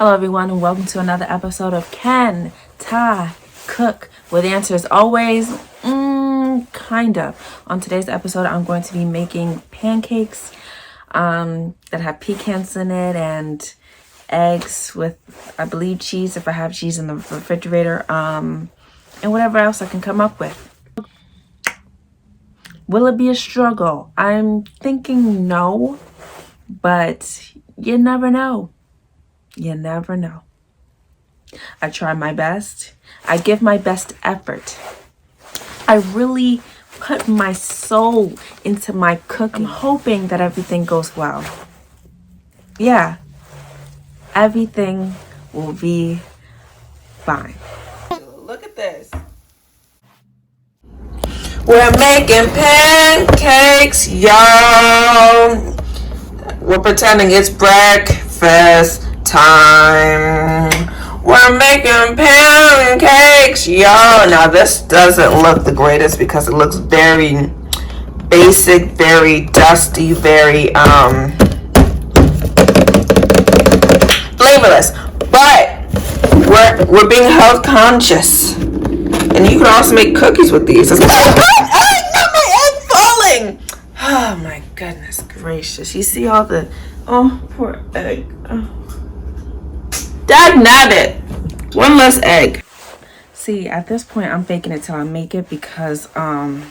Hello everyone and welcome to another episode of Can Ty Cook? Where the answer is always, kind of. On today's episode I'm going to be making pancakes that have pecans in it and eggs with, I believe, cheese if I have cheese in the refrigerator, and whatever else I can come up with. Will it be a struggle? I'm thinking no, but you never know. You never know. I try my best. I give my best effort. I really put my soul into my cooking, hoping that everything goes well. Yeah, everything will be fine. Look at this. We're making pancakes, y'all. We're pretending it's breakfast time. We're making pancakes, y'all. Now this doesn't look the greatest because it looks very basic, very dusty, very flavorless. But we're being health conscious, and you can also make cookies with these. My egg falling. Oh my goodness gracious! You see all the poor egg. Dag nabbit. One less egg. See, at this point, I'm baking it till I make it because I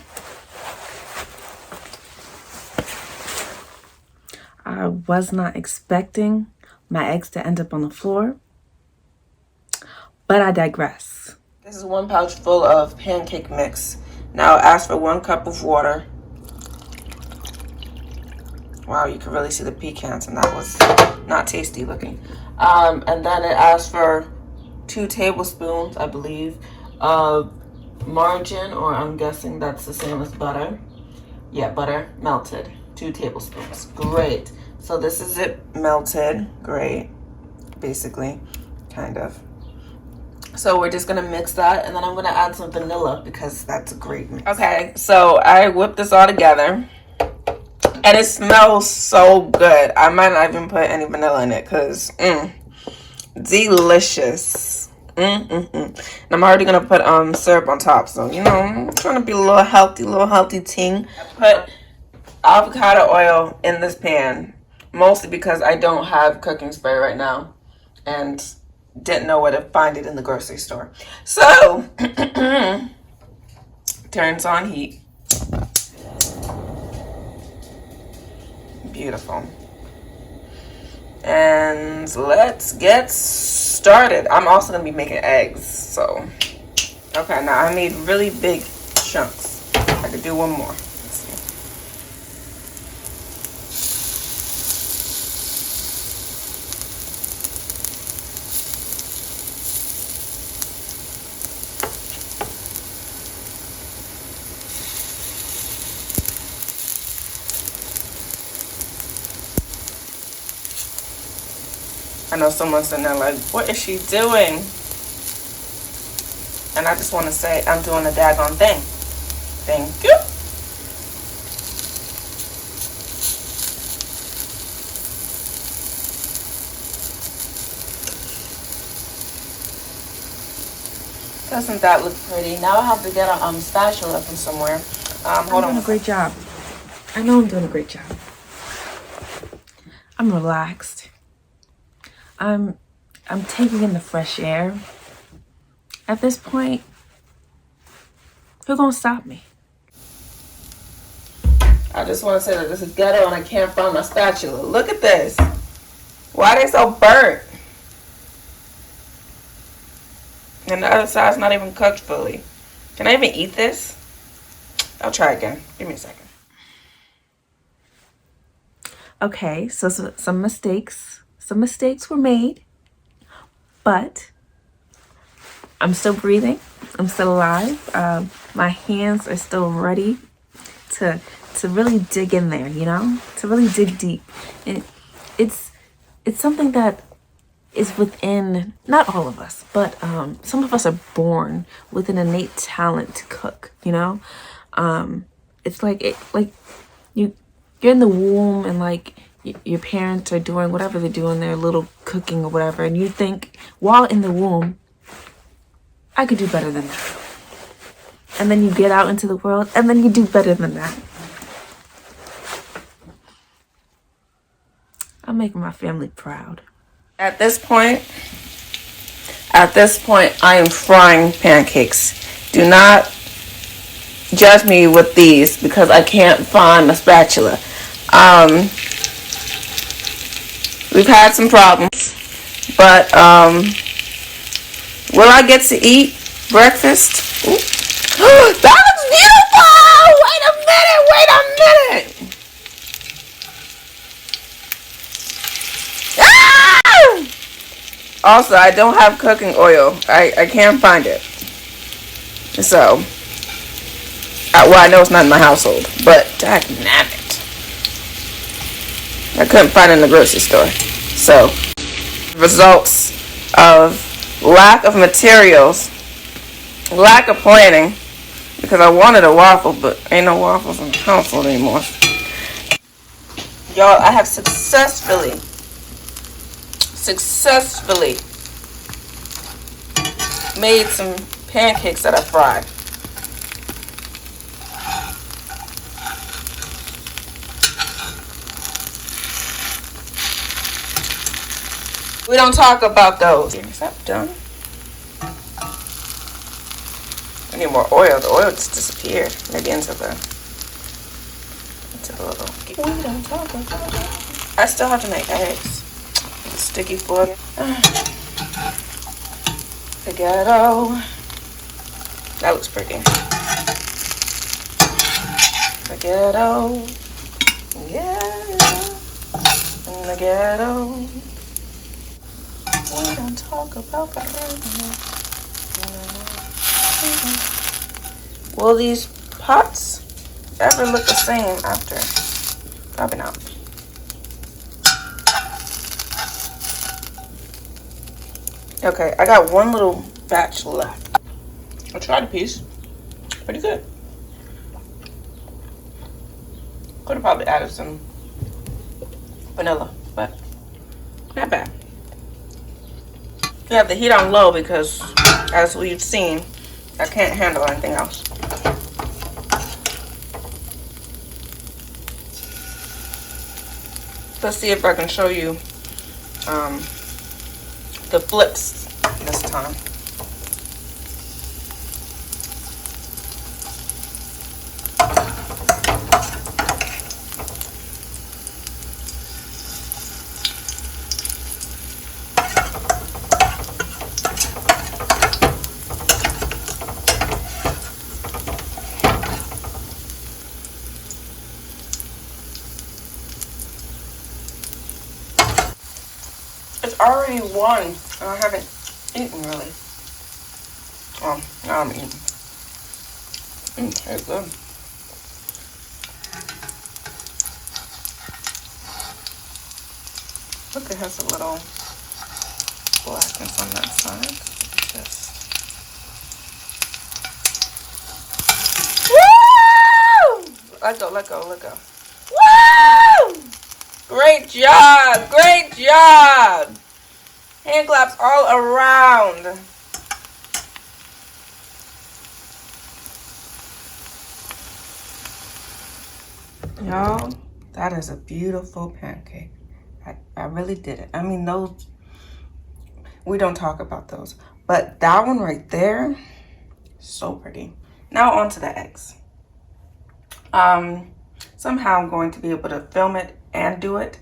was not expecting my eggs to end up on the floor, but I digress. This is 1 pouch full of pancake mix. Now ask for 1 cup of water. Wow, you can really see the pecans, and that was not tasty looking. And then it asks for 2 tablespoons, I believe, of margarine, or I'm guessing that's the same as butter. Yeah, butter melted, 2 tablespoons. Great. So this is it melted. Great. Basically, kind of. So we're just gonna mix that, and then I'm gonna add some vanilla because that's a great mix. Okay, so I whipped this all together. And it smells so good. I might not even put any vanilla in it because, delicious. And I'm already going to put syrup on top. So, you know, I'm trying to be a little healthy ting. I put avocado oil in this pan, mostly because I don't have cooking spray right now and didn't know where to find it in the grocery store. So, turns on heat. Beautiful. And let's get started. I'm also going to be making eggs. So, okay, now I need really big chunks. I could do 1 more. Let's see. I know someone's sitting there like, what is she doing? And I just want to say, I'm doing a daggone thing. Thank you. Doesn't that look pretty? Now I have to get a spatula from somewhere. Hold on. I'm doing a great job. I know I'm doing a great job. I'm relaxed. I'm taking in the fresh air. At this point, who's gonna stop me? I just want to say that this is ghetto and I can't find my spatula. Look at this. Why are they so burnt? And the other side's not even cooked fully. Can I even eat this? I'll try again. Give me a second. Okay, so some mistakes. Some mistakes were made, but I'm still breathing. I'm still alive. My hands are still ready to really dig in there, you know, to really dig deep. And it's something that is within, not all of us, but some of us are born with an innate talent to cook, you know. It's like you're in the womb and like your parents are doing whatever they're doing, their little cooking or whatever, and you think, while in the womb, I could do better than that. And then you get out into the world, and then you do better than that. I'm making my family proud. At this point, I am frying pancakes. Do not judge me with these because I can't find a spatula. We've had some problems, but will I get to eat breakfast? Ooh. That looks beautiful! Wait a minute! Ah! Also, I don't have cooking oil. I can't find it. So, well, I know it's not in my household, but dagnabbit. I couldn't find it in the grocery store. So, results of lack of materials, lack of planning, because I wanted a waffle, but ain't no waffles in the household anymore. Y'all, I have successfully made some pancakes that I fried. We don't talk about those. Is that done? I need more oil. The oil just disappeared. Maybe into the little. We don't talk about it. I still have to make eggs. Sticky foot. The ghetto. That looks pretty. The ghetto. Yeah. In the ghetto. We don't talk about that. Will these pots ever look the same after? Probably not. Okay, I got one little batch left. I tried a piece. Pretty good. Could have probably added some vanilla, but not bad. You have the heat on low because, as we've seen, I can't handle anything else. Let's see if I can show you the flips this time. It's already 1 and I haven't eaten really. Well, now I'm eating. It's good. Look, it has a little blackness on that side. Just... Woo! Let go. Woo! Great job! Great job! Hand claps all around. Y'all, that is a beautiful pancake. I really did it. I mean, those, we don't talk about those. But that one right there, so pretty. Now on to the eggs. Somehow I'm going to be able to film it and do it.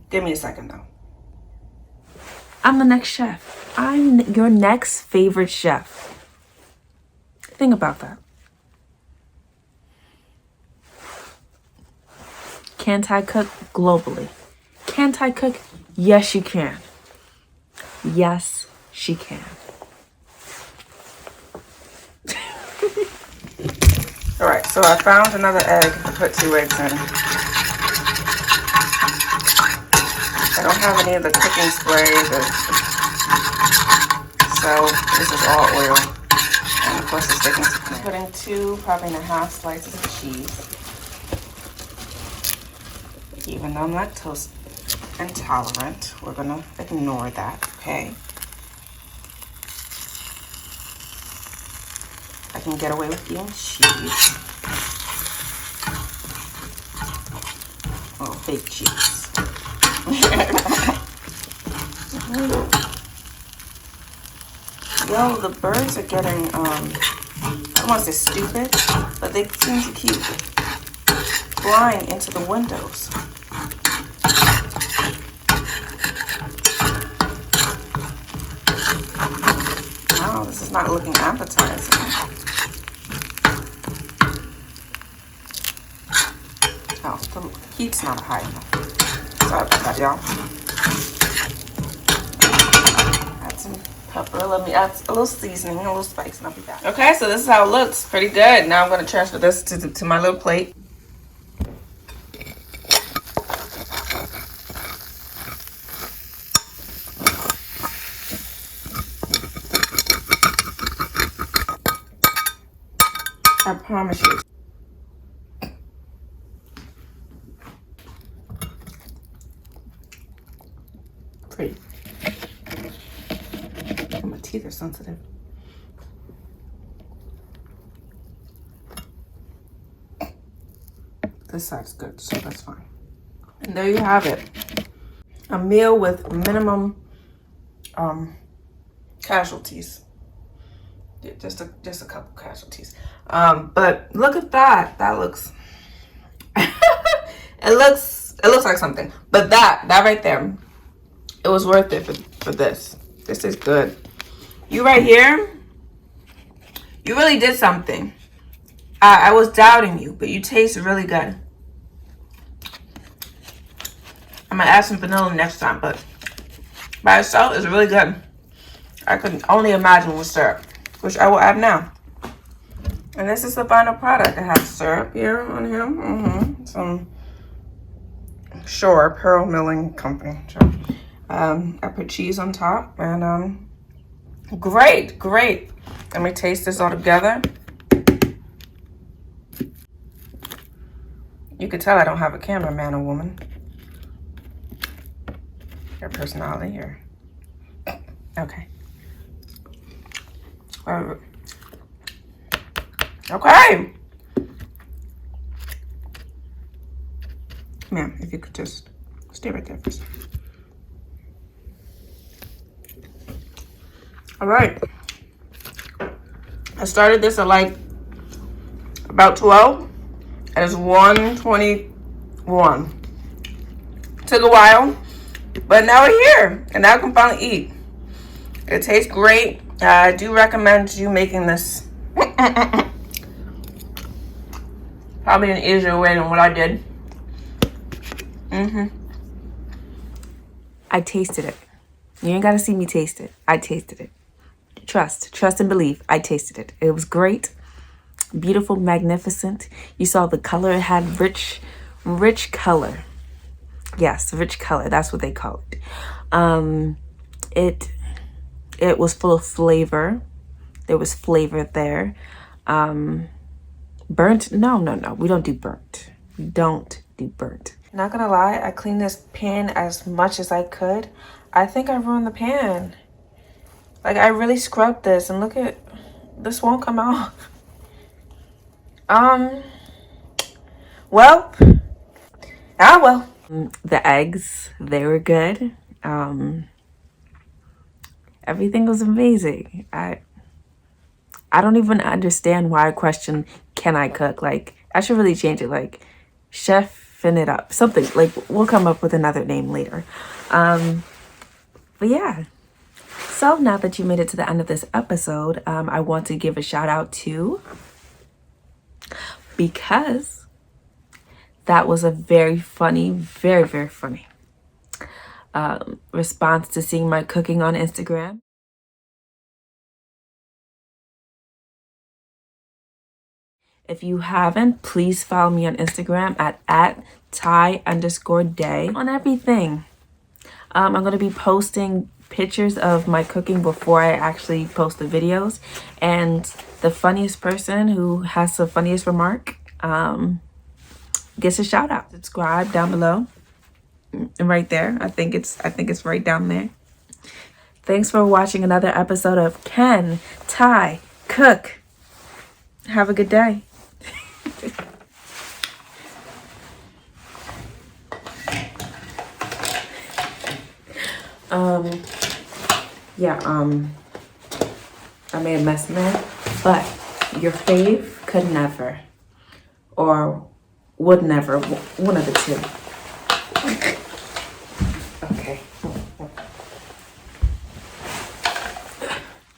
Give me a second though. I'm the next chef. I'm your next favorite chef. Think about that. Can't I cook globally? Can't I cook? Yes, you can. Yes, she can. All right, so I found another egg. I put 2 eggs in. I don't have any of the cooking spray, so this is all oil. And of course it's taking. I'm putting 2, probably 1/2 slices of cheese. Even though I'm lactose intolerant, we're gonna ignore that, okay? I can get away with eating cheese. Oh, fake cheese. Yo, the birds are getting, I don't want to say stupid, but they seem to keep flying into the windows. Wow, this is not looking appetizing. Oh, the heat's not high enough. Sorry about that, y'all. Add some pepper. Let me add a little seasoning, a little spice, and I'll be back. Okay, so this is how it looks. Pretty good. Now I'm going to transfer this to my little plate. I promise you. Pretty. My teeth are sensitive. This side's good, so that's fine. And there you have it. A meal with minimum casualties. Just a couple casualties. But look at that. That looks it looks like something. But that right there, it was worth it for this. This is good. You right here, you really did something. I was doubting you, but you taste really good. I'm gonna add some vanilla next time, but by itself is really good. I could only imagine with syrup, which I will add now. And this is the final product. It has syrup here on him. Some Shore Pearl Milling Company. I put cheese on top, and great. Let me taste this all together. You could tell I don't have a cameraman or woman. Your personality here. Okay. Okay. Ma'am, if you could just stay right there for a second. All right. I started this at like about 12, and it's 1:21. Took a while, but now we're here, and now I can finally eat. It tastes great. I do recommend you making this probably an easier way than what I did. I tasted it. You ain't gotta see me taste it. I tasted it. Trust and believe. I tasted it. It was great, beautiful, magnificent. You saw the color. It had rich color. Yes, rich color. That's what they call it. It was full of flavor. There was flavor there. Burnt? No. We don't do burnt. We don't do burnt. Not gonna lie, I cleaned this pan as much as I could. I think I ruined the pan. Like, I really scrubbed this, and look at this, won't come out. Well. The eggs, they were good. Everything was amazing. I don't even understand why I question, can I cook? Like, I should really change it, like, chefing it up. Something, like, we'll come up with another name later. But yeah. So now that you made it to the end of this episode, I want to give a shout out to, because that was a very funny, very, very funny response to seeing my cooking on Instagram. If you haven't, please follow me on Instagram at Ty_day on everything. I'm going to be posting pictures of my cooking before I actually post the videos. And the funniest person who has the funniest remark, gets a shout out. Subscribe down below. And right there. I think it's right down there. Thanks for watching another episode of Ken Ty Cook. Have a good day. I made a mess, man, but your fave could never, or would never, one of the two.